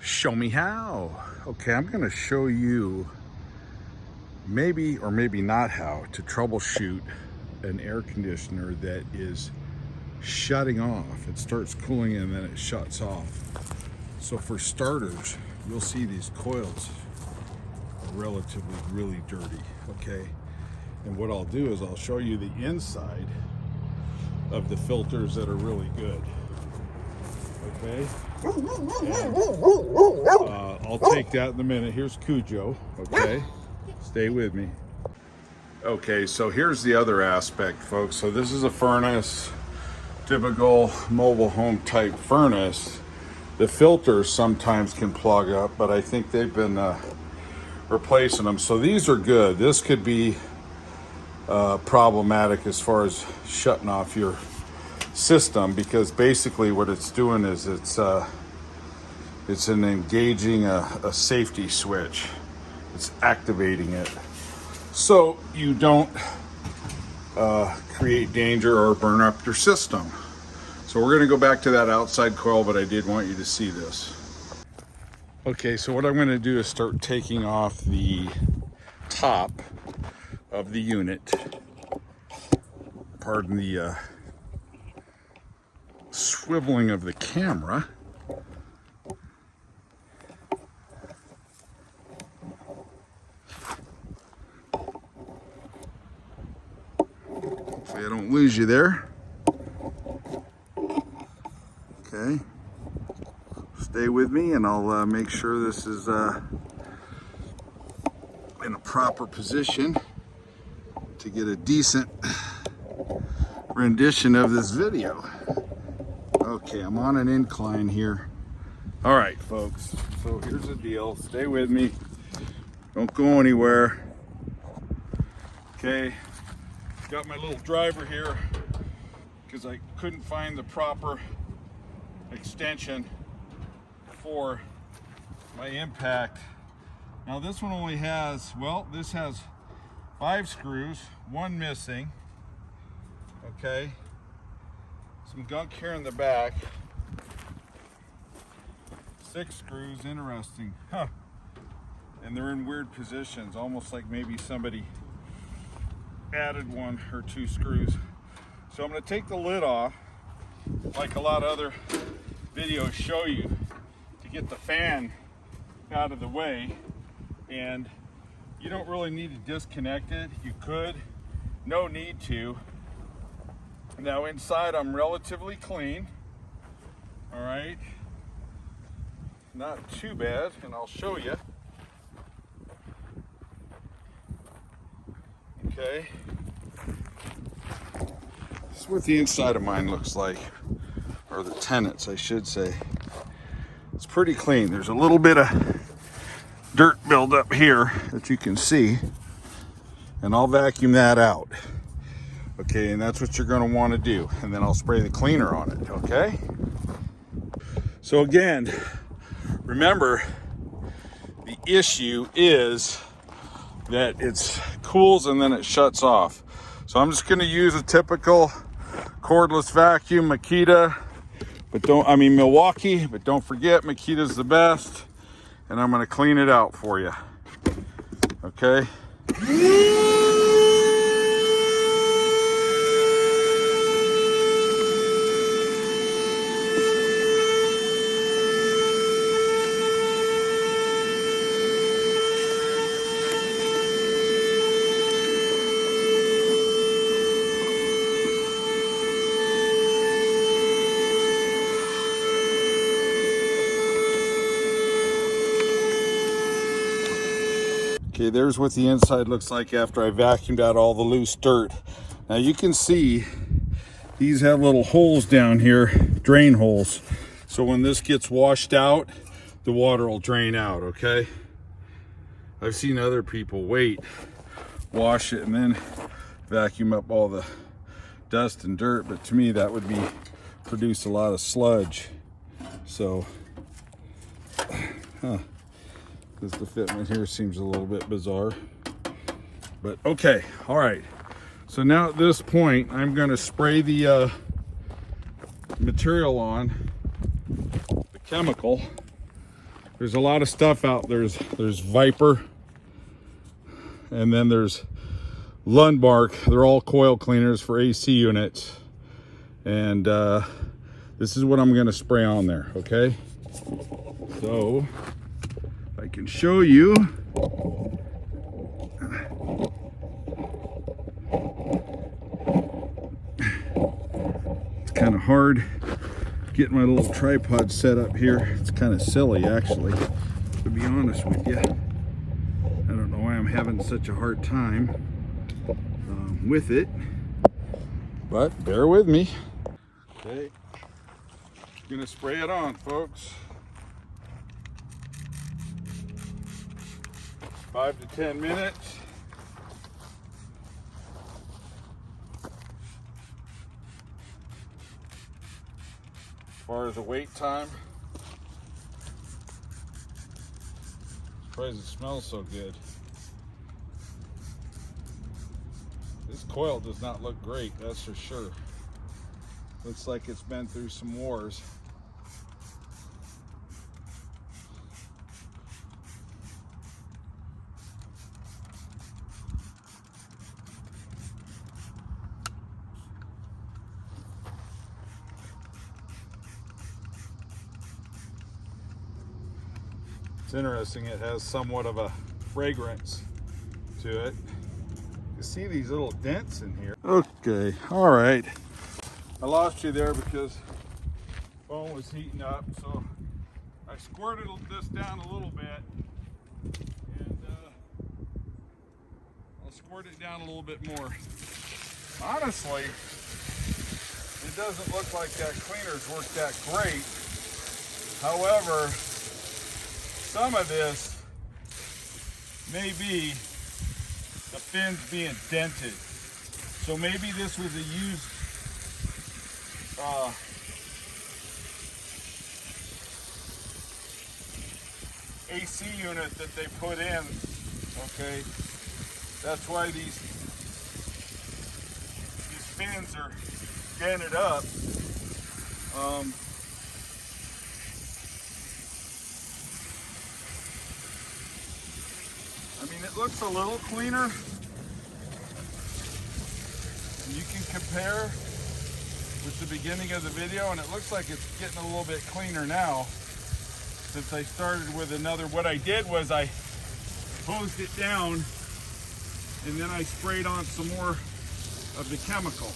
Show me how. Okay, I'm going to show you maybe or maybe not how to troubleshoot an air conditioner that is shutting off. It starts cooling and then it shuts off. So for starters, you'll see these coils are relatively really dirty, okay? And what I'll do is I'll show you the inside of the filters that are really good, okay? And, I'll take that in a minute. Here's Cujo, okay? Stay with me. Okay, so here's the other aspect, folks. So this is a furnace, typical mobile home type furnace. The filters sometimes can plug up, but I think they've been replacing them. So these are good. This could be problematic as far as shutting off your system, because basically what it's doing is it's engaging a safety switch. It's activating it so you don't create danger or burn up your system. So we're going to go back to that outside coil, but I did want you to see this. Okay, so what I'm going to do is start taking off the top of the unit. Pardon the swiveling of the camera. Hopefully I don't lose you there. Okay. Stay with me and I'll make sure this is in a proper position to get a decent rendition of this video. Okay, I'm on an incline here. All right, folks, so here's the deal. Stay with me. Don't go anywhere. Okay, got my little driver here because I couldn't find the proper extension for my impact. Now this one only has, well, this has 5 screws, 1 missing. Okay, some gunk here in the back. 6 screws, interesting, huh? And they're in weird positions, almost like maybe somebody added 1 or 2 screws. So I'm going to take the lid off, like a lot of other videos show you, to get the fan out of the way. And you don't really need to disconnect it. You could, no need to. Now inside I'm relatively clean, all right? Not too bad, and I'll show you. Okay. This is what the inside of mine looks like, or the tenants, I should say. It's pretty clean. There's a little bit of dirt buildup here that you can see, and I'll vacuum that out. Okay, and that's what you're going to want to do, and then I'll spray the cleaner on it. Okay, so again, remember, the issue is that it cools and then it shuts off. So I'm just going to use a typical cordless vacuum, Makita, Milwaukee, but don't forget, Makita's the best, and I'm going to clean it out for you. Okay. Okay, there's what the inside looks like after I vacuumed out all the loose dirt. Now you can see these have little holes down here, drain holes. So when this gets washed out, the water will drain out, okay? I've seen other people wash it and then vacuum up all the dust and dirt, but to me that would produce a lot of sludge. So, Because the fitment here seems a little bit bizarre. But okay, all right. So now at this point, I'm going to spray the material on, the chemical, There's a lot of stuff out there. There's Viper, and then there's Lundmark. They're all coil cleaners for AC units. And this is what I'm going to spray on there, okay? So, I can show you. It's kind of hard getting my little tripod set up here. It's kind of silly, actually, to be honest with you. I don't know why I'm having such a hard time with it, but bear with me. Okay, gonna spray it on, folks. 5 to 10 minutes. As far as the wait time, surprised it smells so good. This coil does not look great, that's for sure. Looks like it's been through some wars. It's interesting, it has somewhat of a fragrance to it. You see these little dents in here. Okay, all right. I lost you there because the phone was heating up, so I squirted this down a little bit, and I'll squirt it down a little bit more. Honestly, it doesn't look like that cleaner's worked that great. However, some of this may be the fins being dented. So maybe this was a used AC unit that they put in. Okay, that's why these fins are dented up. I mean, it looks a little cleaner. And you can compare with the beginning of the video, and it looks like it's getting a little bit cleaner now since I started with another. What I did was I hosed it down and then I sprayed on some more of the chemical.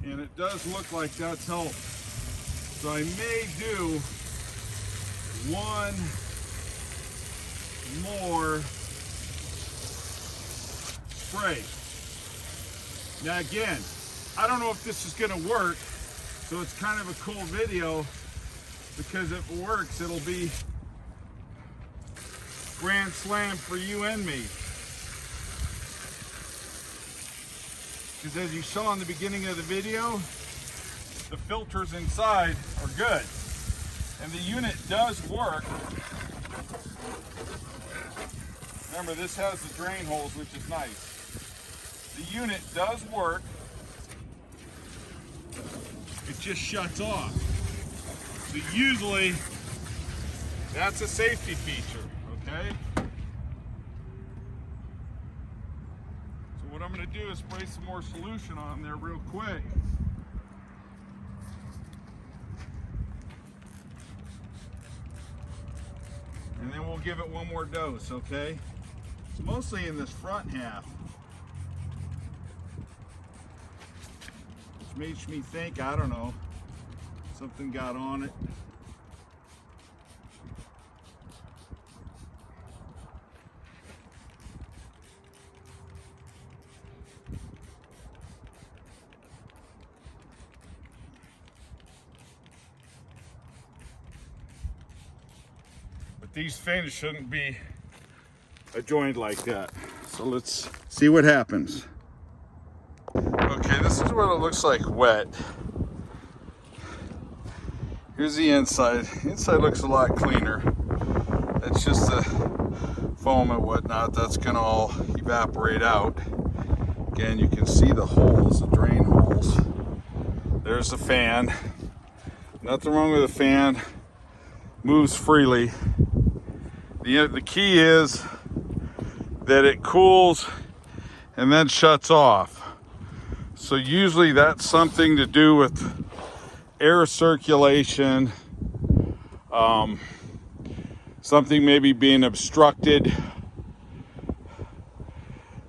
And it does look like that's helped. So I may do one more spray. Now again, I don't know if this is gonna work, so it's kind of a cool video, because if it works, it'll be grand slam for you and me. Because as you saw in the beginning of the video, the filters inside are good. And the unit does work. Remember, this has the drain holes, which is nice. The unit does work. It just shuts off. So usually, that's a safety feature, okay? So what I'm gonna do is spray some more solution on there real quick. And then we'll give it one more dose, okay? It's mostly in this front half. Which makes me think, I don't know, something got on it. But these fins shouldn't be adjoined like that. So let's see what happens. Okay, this is what it looks like wet. Here's the inside. The inside looks a lot cleaner. It's just the foam and whatnot that's gonna all evaporate out. Again, you can see the holes, the drain holes. There's the fan. Nothing wrong with the fan. moves freely. The key is that it cools and then shuts off. So usually that's something to do with air circulation, something maybe being obstructed,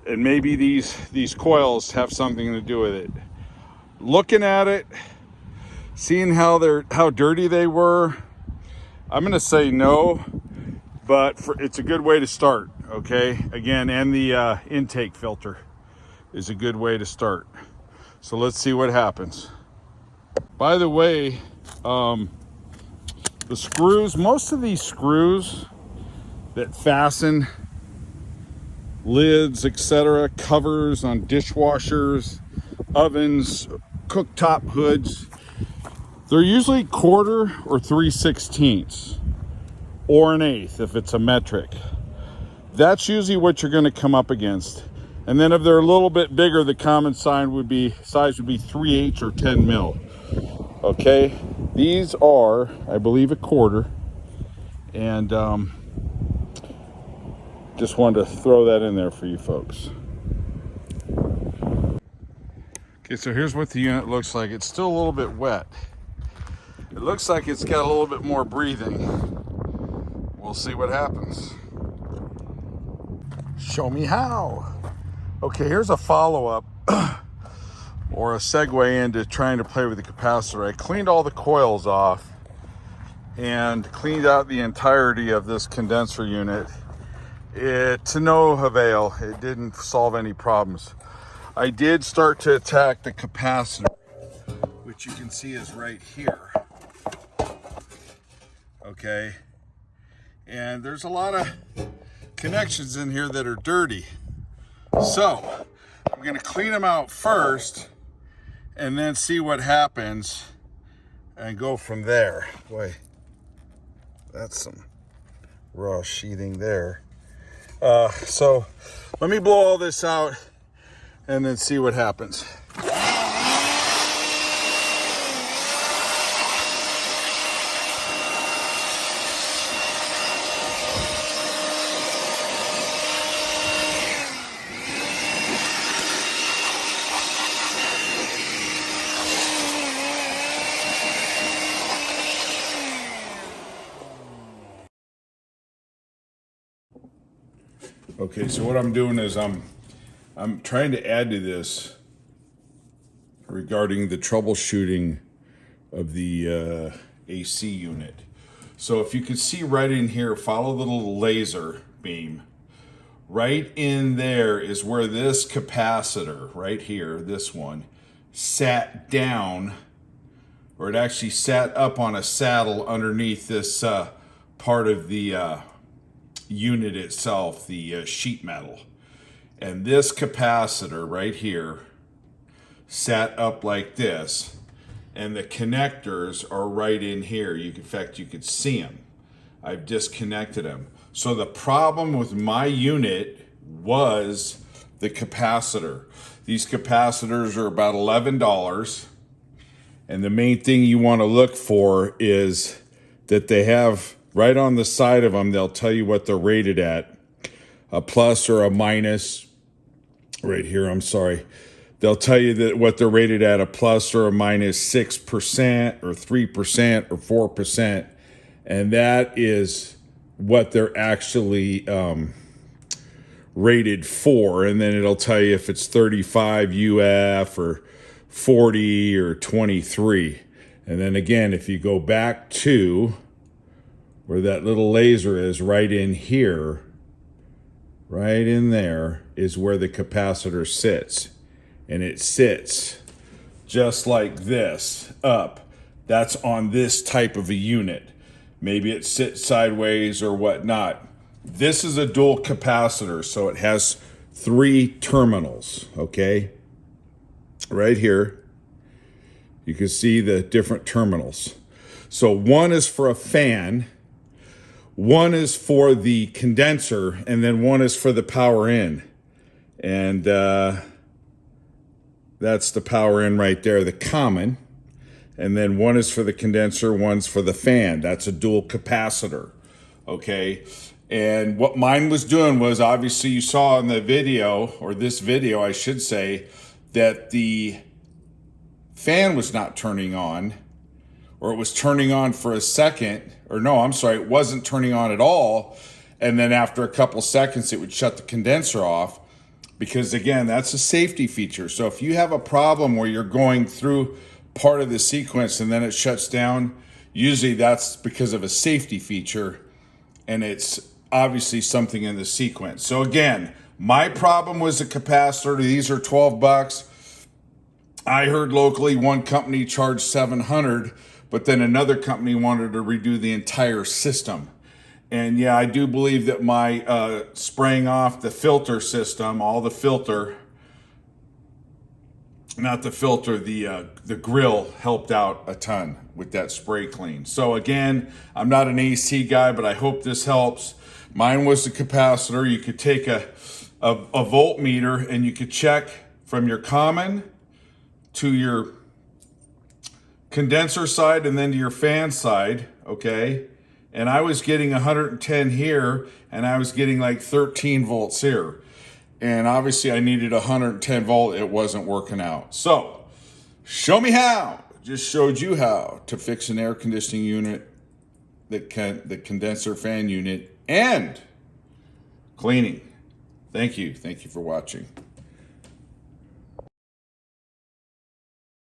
and maybe these coils have something to do with it. Looking at it, seeing how dirty they were, I'm gonna say no, but it's a good way to start, okay? Again, and the intake filter is a good way to start. So let's see what happens. By the way, the screws, most of these screws that fasten lids, etc., covers on dishwashers, ovens, cooktop hoods, they're usually 1/4 or 3/16 or 1/8 if it's a metric. That's usually what you're going to come up against. And then if they're a little bit bigger, the common size would be 3/8 or 10 mil. Okay, these are, I believe, 1/4, and just wanted to throw that in there for you folks. Okay, so here's what the unit looks like. It's still a little bit wet. It looks like it's got a little bit more breathing. We'll see what happens. Show me how. Okay, here's a follow-up or a segue into trying to play with the capacitor. I cleaned all the coils off and cleaned out the entirety of this condenser unit. To no avail. It didn't solve any problems. I did start to attack the capacitor, which you can see is right here. Okay, and there's a lot of connections in here that are dirty. So I'm going to clean them out first and then see what happens and go from there. Boy, that's some raw sheathing there. So let me blow all this out and then see what happens. Okay, so what I'm doing is I'm trying to add to this regarding the troubleshooting of the AC unit. So if you can see right in here, follow the little laser beam. Right in there is where this capacitor, right here, this one, sat down, or it actually sat up on a saddle underneath this part of the unit itself, the sheet metal. And this capacitor right here sat up like this, and the connectors are right in here. In fact, you could see them. I've disconnected them. So the problem with my unit was the capacitor. These capacitors are about $11, and the main thing you want to look for is that they have right on the side of them, they'll tell you what they're rated at, a plus or a minus. Right here, I'm sorry. They'll tell you that what they're rated at, a plus or a minus 6% or 3% or 4. And that is what they're actually rated for. And then it'll tell you if it's 35 UF or 40 or 23. And then again, if you go back to where that little laser is, right in here, right in there is where the capacitor sits. And it sits just like this up. That's on this type of a unit. Maybe it sits sideways or whatnot. This is a dual capacitor, so it has 3 terminals, okay? Right here, you can see the different terminals. So one is for a fan, one is for the condenser, and then one is for the power in. And that's the power in right there, the common. and then one is for the condenser, one's for the fan. That's a dual capacitor, okay? And what mine was doing was, obviously you saw in the video, or this video I should say, that the fan was not turning on, or it was turning on for a second, or no, I'm sorry, it wasn't turning on at all. And then after a couple seconds, it would shut the condenser off, because again, that's a safety feature. So if you have a problem where you're going through part of the sequence and then it shuts down, usually that's because of a safety feature, and it's obviously something in the sequence. So again, my problem was the capacitor. These are 12 bucks. I heard locally one company charged 700, but then another company wanted to redo the entire system. And yeah, I do believe that my spraying off the filter system, all the filter, not the filter, the grill helped out a ton with that spray clean. So again, I'm not an AC guy, but I hope this helps. Mine was the capacitor. You could take a voltmeter and you could check from your common to your condenser side and then to your fan side, okay? And I was getting 110 here, and I was getting like 13 volts here. And obviously I needed 110 volt. It wasn't working out. So, show me how. Just showed you how to fix an air conditioning unit, the condenser fan unit, and cleaning. Thank you. Thank you for watching.